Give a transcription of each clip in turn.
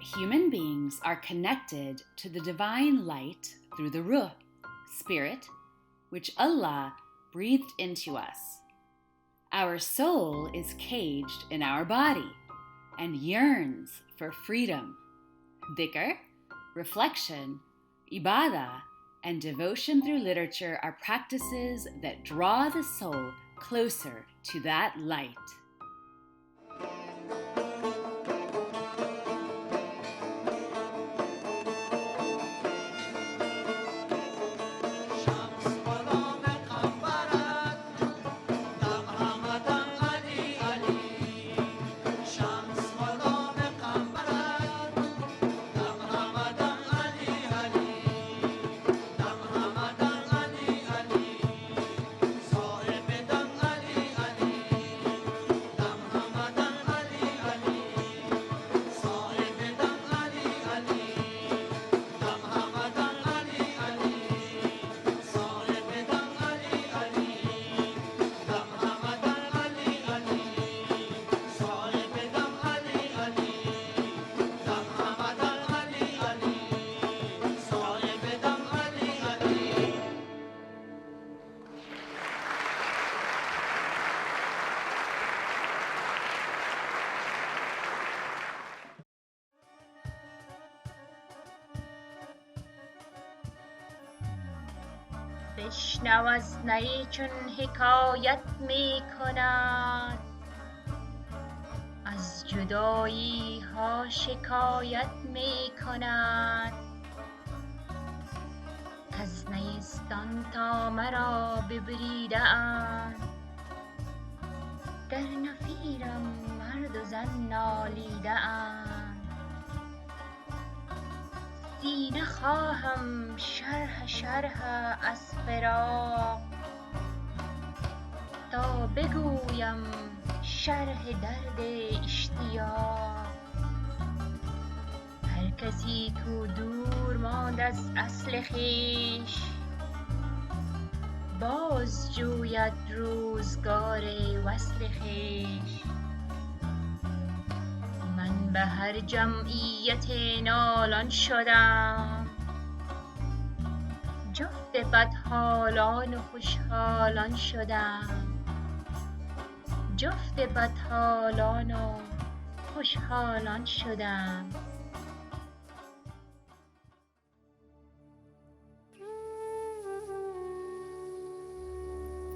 Human beings are connected to the divine light through the ruh, spirit, which Allah breathed into us. Our soul is caged in our body and yearns for freedom. Dhikr, reflection, ibadah, and devotion through literature are practices that draw the soul closer to that light. بشنو از نی چون حکایت می کند، از جدایی ها شکایت می کند. کز نیستان تا مرا ببریده اند، در نفیرم مرد و زن نالیده اند. سینه خواهم شرح از فراق، تا بگویم شرح درد اشتیاق. هر کسی کو دور ماند از اصل خویش، باز جوید روزگار وصل خویش. من به هر جمعیت نالان شدم، جفت بدحالان و خوشحالان شدم. جفت بدحالان و خوشحالان شدم.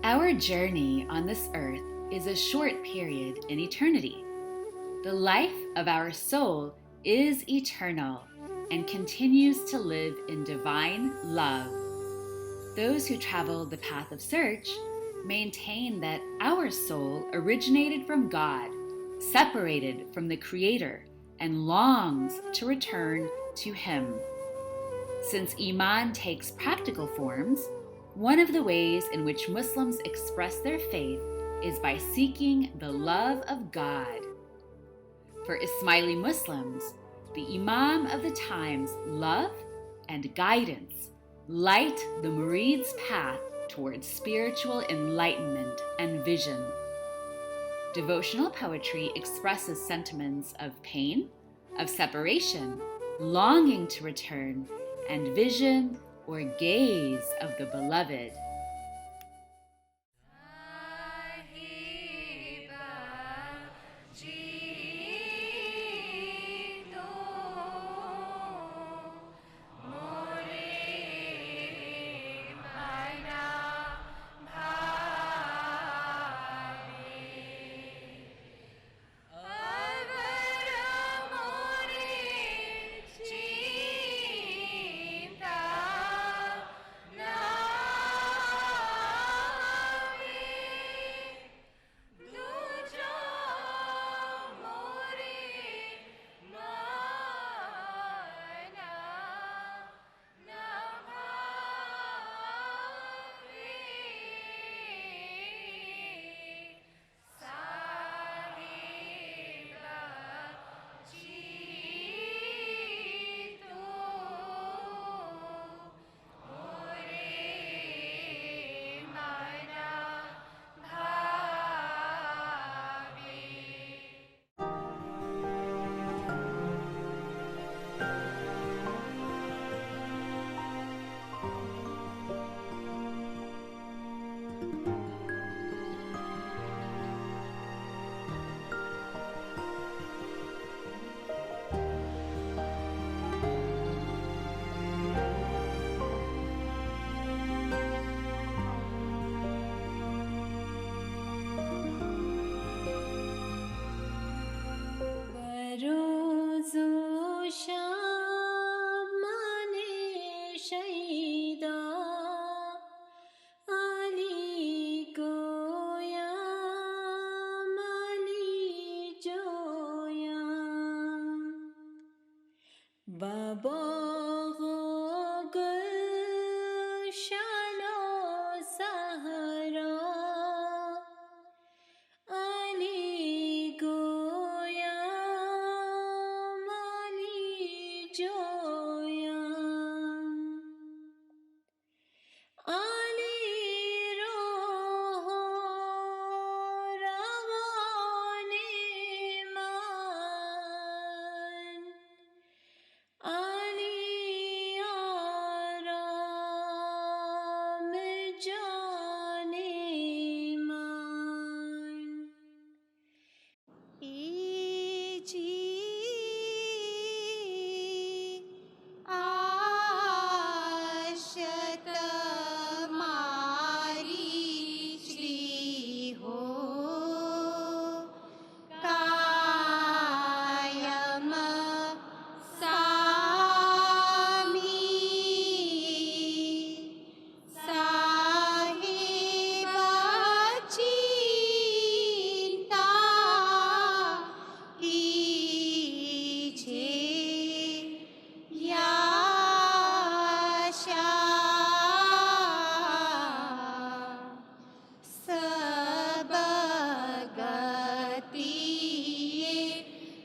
Our journey on this earth is a short period in eternity. The life of our soul is eternal and continues to live in divine love. Those who travel the path of search maintain that our soul originated from God, separated from the Creator, and longs to return to Him. Since Iman takes practical forms, one of the ways in which Muslims express their faith is by seeking the love of God. For Ismaili Muslims, the Imam of the times' love and guidance light the murid's path towards spiritual enlightenment and vision. Devotional poetry expresses sentiments of pain, of separation, longing to return, and vision or gaze of the beloved.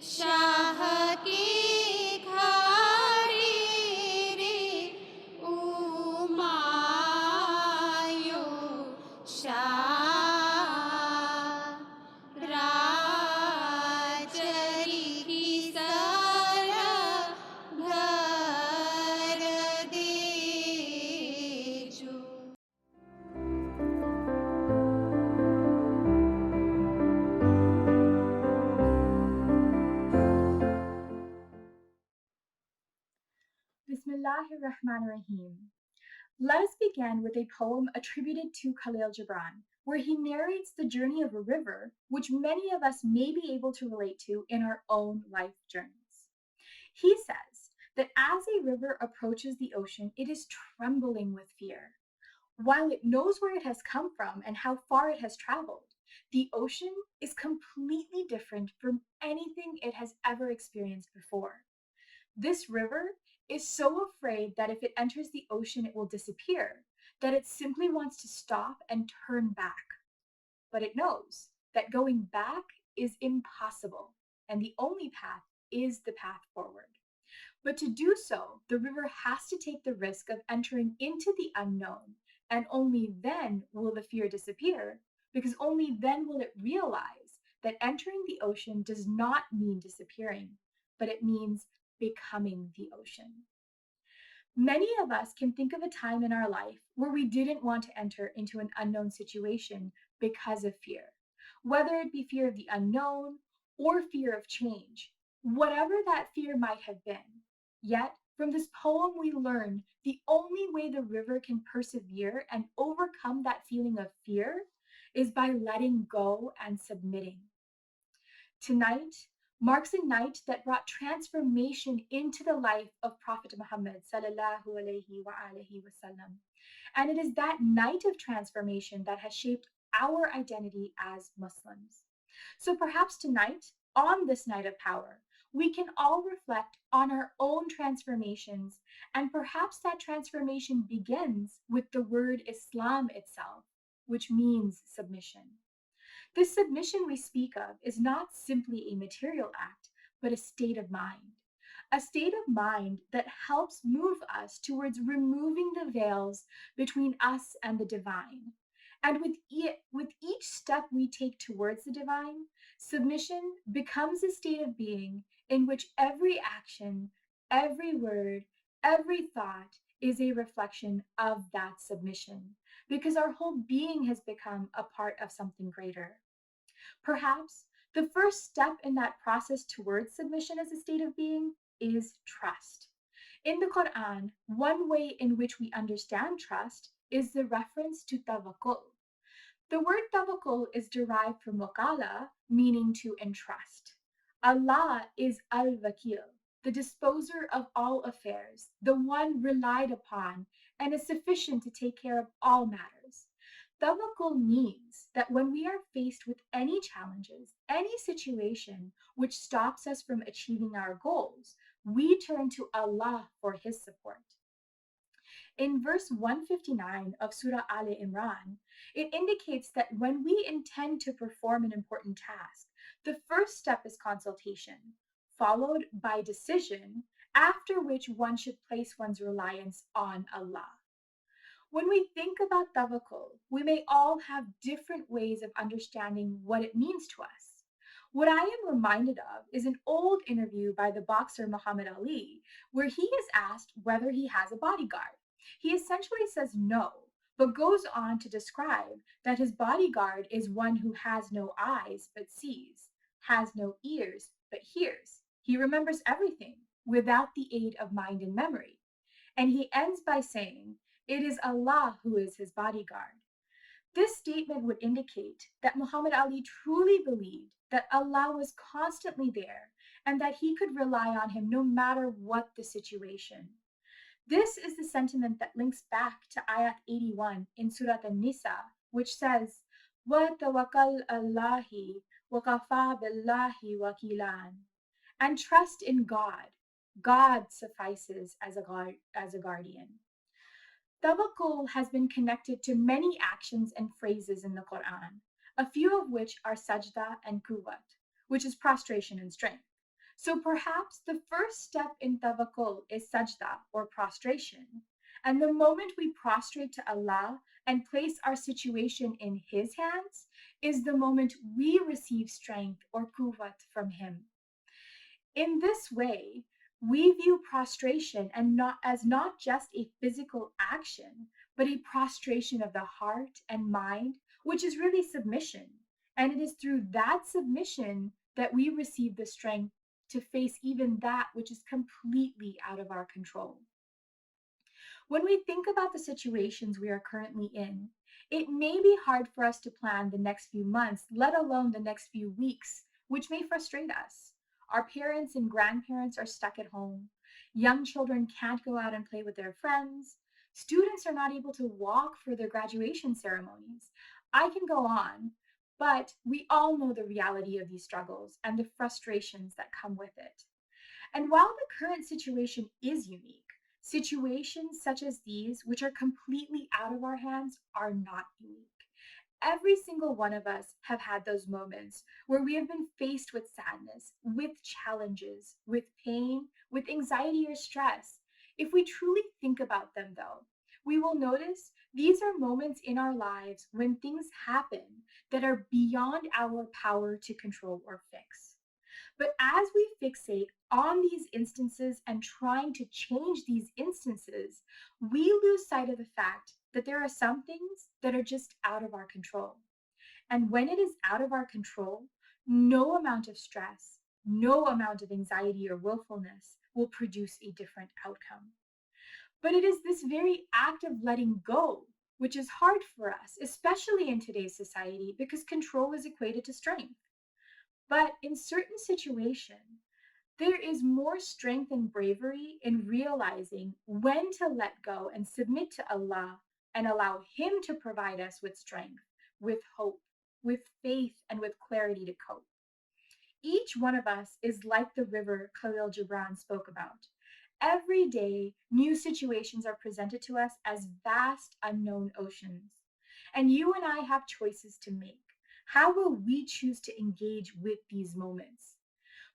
Shah के घारे रे उमायो शाह राजरी की sir घर दे जो। Bismillahirrahmanirrahim. Let us begin with a poem attributed to Khalil Gibran, where he narrates the journey of a river, which many of us may be able to relate to in our own life journeys. He says that as a river approaches the ocean, it is trembling with fear. While it knows where it has come from and how far it has traveled, the ocean is completely different from anything it has ever experienced before. This river is so afraid that if it enters the ocean, it will disappear, that it simply wants to stop and turn back. But it knows that going back is impossible, and the only path is the path forward. But to do so, the river has to take the risk of entering into the unknown, and only then will the fear disappear, because only then will it realize that entering the ocean does not mean disappearing, but it means becoming the ocean. Many of us can think of a time in our life where we didn't want to enter into an unknown situation because of fear, whether it be fear of the unknown or fear of change, whatever that fear might have been. Yet, from this poem, we learn the only way the river can persevere and overcome that feeling of fear is by letting go and submitting. Tonight marks a night that brought transformation into the life of Prophet Muhammad sallallahu alaihi wasallam. And it is that night of transformation that has shaped our identity as Muslims. So perhaps tonight, on this night of power, we can all reflect on our own transformations, and perhaps that transformation begins with the word Islam itself, which means submission. This submission we speak of is not simply a material act, but a state of mind that helps move us towards removing the veils between us and the divine. And with each step we take towards the divine, submission becomes a state of being in which every action, every word, every thought is a reflection of that submission, because our whole being has become a part of something greater. Perhaps the first step in that process towards submission as a state of being is trust. In the Quran, one way in which we understand trust is the reference to tawakkul. The word tawakkul is derived from wakala, meaning to entrust. Allah is al-Wakil, the disposer of all affairs, the one relied upon, and is sufficient to take care of all matters. Tawakkul means that when we are faced with any challenges, any situation which stops us from achieving our goals, we turn to Allah for His support. In verse 159 of Surah Al Imran, it indicates that when we intend to perform an important task, the first step is consultation, followed by decision, after which one should place one's reliance on Allah. When we think about tawakkul, we may all have different ways of understanding what it means to us. What I am reminded of is an old interview by the boxer Muhammad Ali, where he is asked whether he has a bodyguard. He essentially says no, but goes on to describe that his bodyguard is one who has no eyes but sees, has no ears but hears. He remembers everything without the aid of mind and memory. And he ends by saying, "It is Allah who is his bodyguard." This statement would indicate that Muhammad Ali truly believed that Allah was constantly there and that he could rely on him no matter what the situation. This is the sentiment that links back to Ayat 81 in Surah An-Nisa, which says, وَتَوَكَّلْ عَلَى وَكَفَى بِاللَّهِ وَكِيلًا. And trust in God. God suffices as a guardian. Tawakkul has been connected to many actions and phrases in the Quran. a few of which are sajda and quwwat, which is prostration and strength. So perhaps the first step in tawakkul is sajda or prostration. And the moment we prostrate to Allah and place our situation in His hands is the moment we receive strength or quwwat from Him. In this way, we view prostration and not just a physical action, but a prostration of the heart and mind, which is really submission. And it is through that submission that we receive the strength to face even that which is completely out of our control. When we think about the situations we are currently in, it may be hard for us to plan the next few months, let alone the next few weeks, which may frustrate us. Our parents and grandparents are stuck at home. Young children can't go out and play with their friends. Students are not able to walk for their graduation ceremonies. I can go on, but we all know the reality of these struggles and the frustrations that come with it. And while the current situation is unique, situations such as these, which are completely out of our hands, are not unique. Every single one of us have had those moments where we have been faced with sadness, with challenges, with pain, with anxiety or stress. If we truly think about them, though, we will notice these are moments in our lives when things happen that are beyond our power to control or fix. But as we fixate on these instances and trying to change these instances, we lose sight of the fact that there are some things that are just out of our control. And when it is out of our control, no amount of stress, no amount of anxiety or willfulness will produce a different outcome. But it is this very act of letting go which is hard for us, especially in today's society, because control is equated to strength. But in certain situations, there is more strength and bravery in realizing when to let go and submit to Allah and allow Him to provide us with strength, with hope, with faith, and with clarity to cope. Each one of us is like the river Khalil Gibran spoke about. Every day, new situations are presented to us as vast, unknown oceans. And you and I have choices to make. How will we choose to engage with these moments?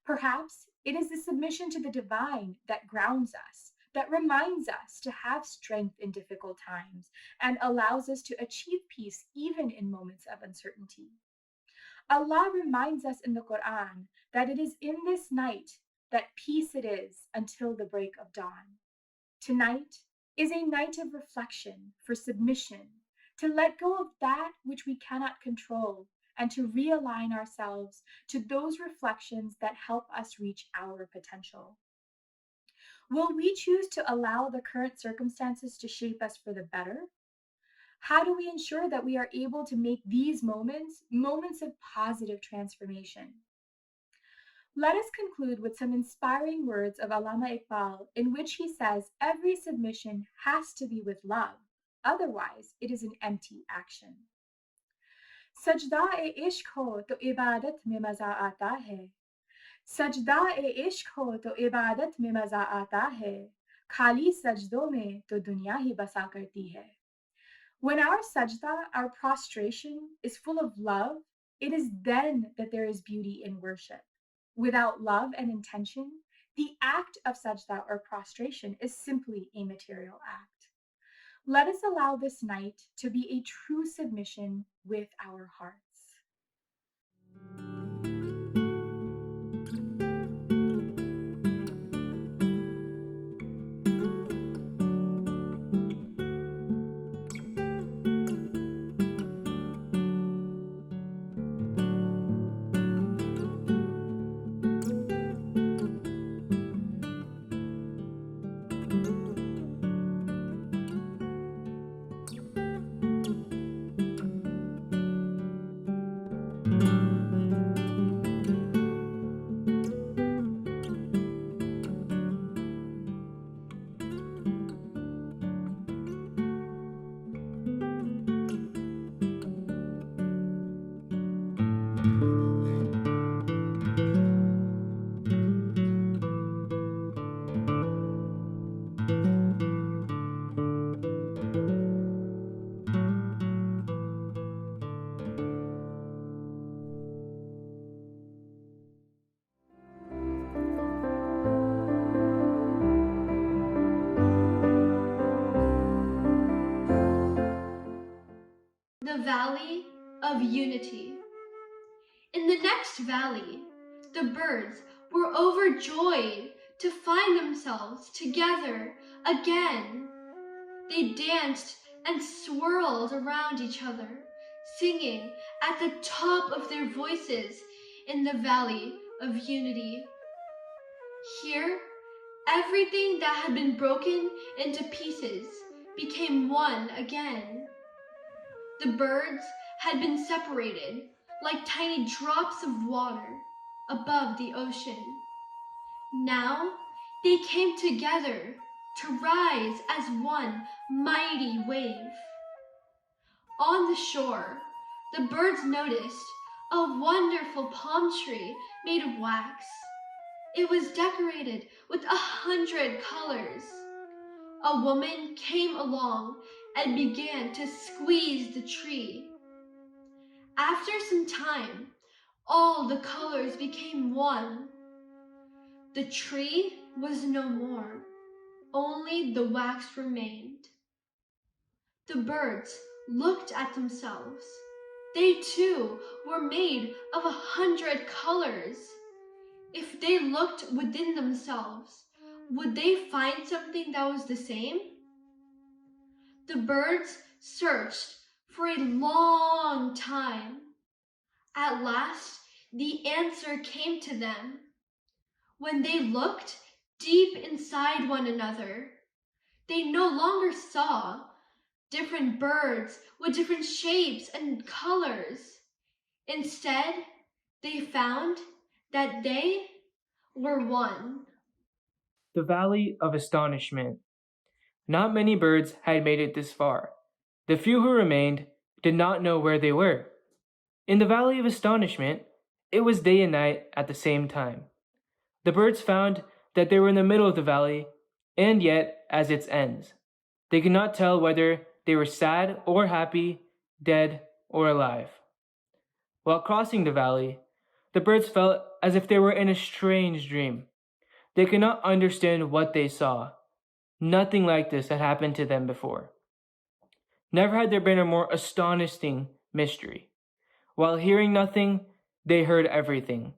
Perhaps it is the submission to the divine that grounds us, that reminds us to have strength in difficult times, and allows us to achieve peace even in moments of uncertainty. Allah reminds us in the Quran that it is in this night that peace it is until the break of dawn. Tonight is a night of reflection for submission, to let go of that which we cannot control, and to realign ourselves to those reflections that help us reach our potential. Will we choose to allow the current circumstances to shape us for the better? How do we ensure that we are able to make these moments moments of positive transformation? Let us conclude with some inspiring words of Allama Iqbal, in which he says every submission has to be with love, otherwise it is an empty action. सजदा ए इश्क हो तो इबादत में मजा आता है सजदा ए इश्क हो तो इबादत में मजा आता है खाली सजदों में तो दुनिया ही बसा करती है. When our sajda, our prostration, is full of love, it is then that there is beauty in worship. Without love and intention, the act of sajda or prostration is simply a material act. Let us allow this night to be a true submission with our hearts. Valley of Unity. In the next valley, the birds were overjoyed to find themselves together again. They danced and swirled around each other, singing at the top of their voices in the Valley of Unity. Here, everything that had been broken into pieces became one again. The birds had been separated like tiny drops of water above the ocean. Now they came together to rise as one mighty wave. On the shore, the birds noticed a wonderful palm tree made of wax. It was decorated with 100 colors. A woman came along and began to squeeze the tree. After some time, all the colors became one. The tree was no more. Only the wax remained. The birds looked at themselves. They too were made of 100 colors. If they looked within themselves, would they find something that was the same? The birds searched for a long time. At last, the answer came to them. When they looked deep inside one another, they no longer saw different birds with different shapes and colors. Instead, they found that they were one. The Valley of Astonishment. Not many birds had made it this far. The few who remained did not know where they were. In the Valley of Astonishment, it was day and night at the same time. The birds found that they were in the middle of the valley, and yet as its ends. They could not tell whether they were sad or happy, dead or alive. While crossing the valley, the birds felt as if they were in a strange dream. They could not understand what they saw. Nothing like this had happened to them before. Never had there been a more astonishing mystery. While hearing nothing, they heard everything.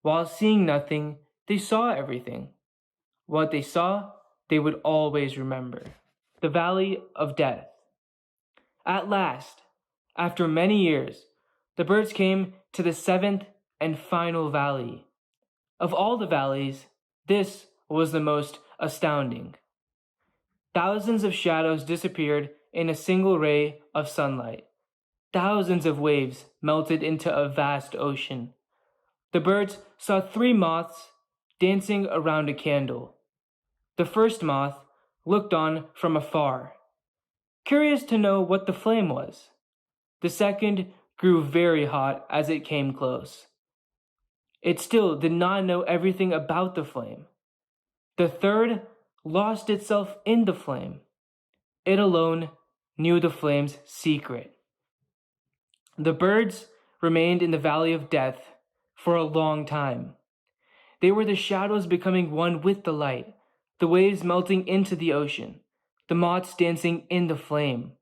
While seeing nothing, they saw everything. What they saw, they would always remember. The Valley of Death. At last, after many years, the birds came to the seventh and final valley. Of all the valleys, this was the most astounding. Thousands of shadows disappeared in a single ray of sunlight. Thousands of waves melted into a vast ocean. The birds saw 3 moths dancing around a candle. The first moth looked on from afar, curious to know what the flame was. The second grew very hot as it came close. It still did not know everything about the flame. The third lost itself in the flame. It alone knew the flame's secret. The birds remained in the Valley of Death for a long time. They were the shadows becoming one with the light, the waves melting into the ocean, the moths dancing in the flame.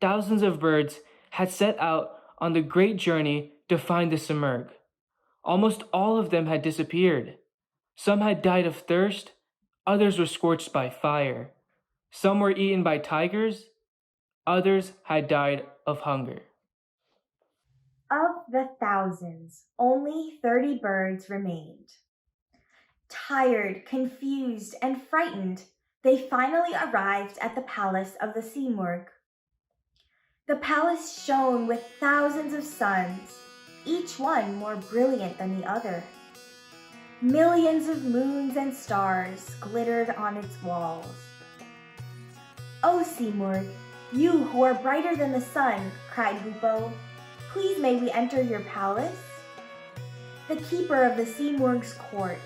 Thousands of birds had set out on the great journey to find the Simurgh. Almost all of them had disappeared. Some had died of thirst, others were scorched by fire. Some were eaten by tigers, others had died of hunger. Of the thousands, only 30 birds remained. Tired, confused, and frightened, they finally arrived at the palace of the Simurgh. The palace shone with thousands of suns, each one more brilliant than the other. Millions of moons and stars glittered on its walls. "O Simurgh, you who are brighter than the sun," cried Hoopoe, "please may we enter your palace?" The keeper of the Simurgh's court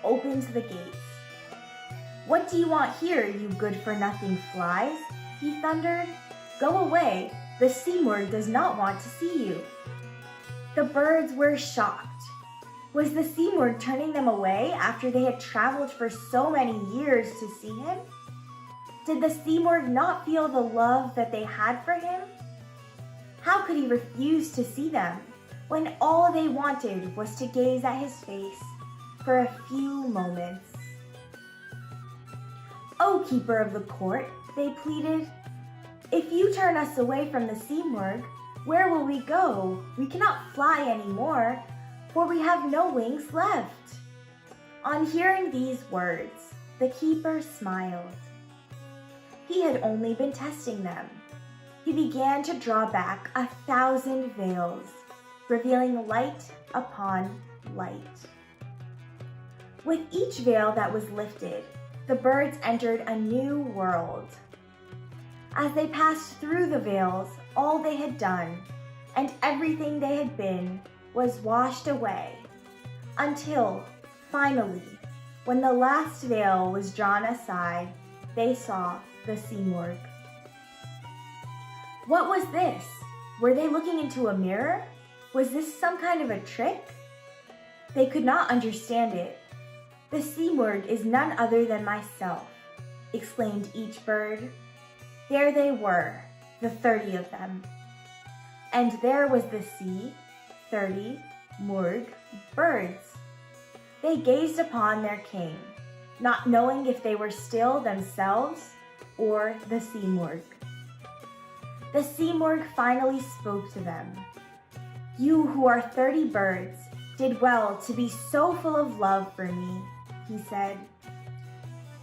opened the gates. "What do you want here, you good-for-nothing flies?" he thundered. "Go away, the Simurgh does not want to see you." The birds were shocked. Was the Simurgh turning them away after they had traveled for so many years to see him? Did the Simurgh not feel the love that they had for him? How could he refuse to see them when all they wanted was to gaze at his face for a few moments? "O keeper of the court," they pleaded, "if you turn us away from the Simurgh, where will we go? We cannot fly anymore, for we have no wings left." On hearing these words, the keeper smiled. He had only been testing them. He began to draw back 1,000 veils, revealing light upon light. With each veil that was lifted, the birds entered a new world. As they passed through the veils, all they had done and everything they had been was washed away, until, finally, when the last veil was drawn aside, they saw the Simurgh. What was this? Were they looking into a mirror? Was this some kind of a trick? They could not understand it. "The Simurgh is none other than myself," exclaimed each bird. There they were, the 30 of them. And there was the sea, 30 Murg birds. They gazed upon their king, not knowing if they were still themselves or the Simurgh. The Simurgh finally spoke to them. "You who are 30 birds did well to be so full of love for me," he said.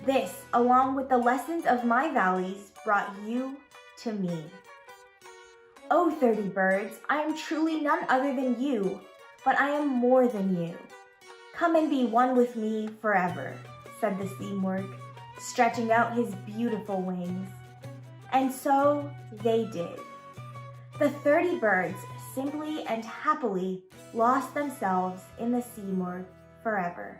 "This, along with the lessons of my valleys, brought you to me. O 30 birds, I am truly none other than you, but I am more than you. Come and be one with me forever," said the Simurgh, stretching out his beautiful wings. And so they did. The 30 birds simply and happily lost themselves in the Simurgh forever.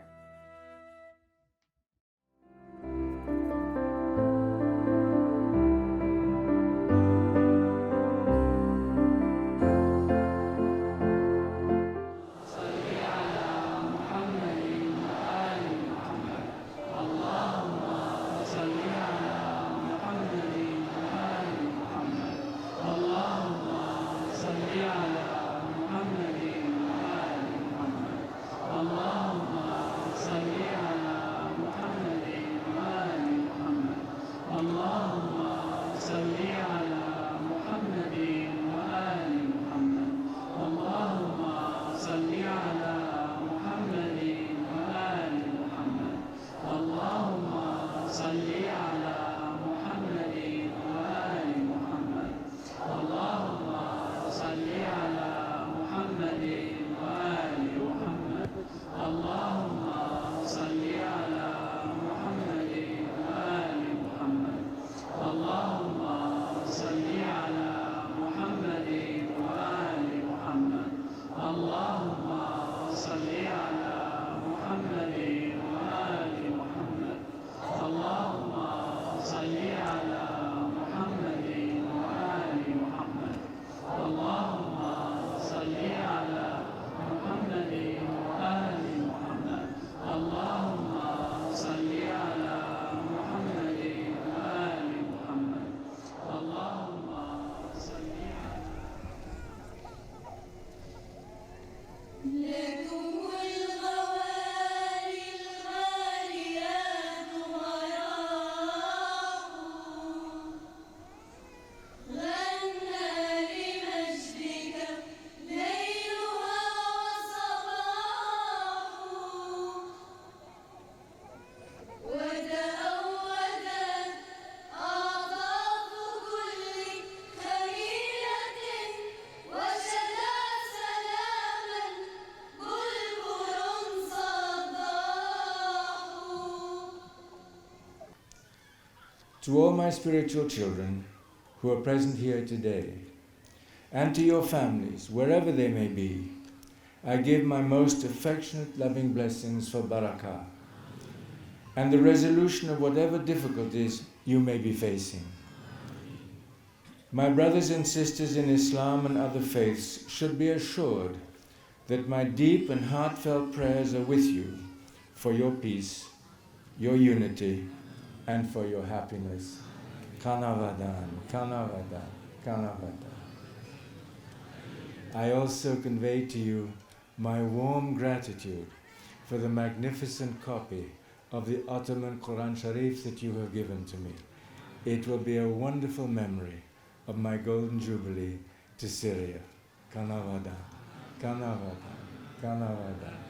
To all my spiritual children who are present here today, and to your families, wherever they may be, I give my most affectionate, loving blessings for barakah and the resolution of whatever difficulties you may be facing. My brothers and sisters in Islam and other faiths should be assured that my deep and heartfelt prayers are with you for your peace, your unity, and for your happiness. Kanavadan, Kanavadan, Kanavadan. I also convey to you my warm gratitude for the magnificent copy of the Ottoman Quran Sharif that you have given to me. It will be a wonderful memory of my Golden Jubilee to Syria. Kanavada, Kanavada, Kanavada.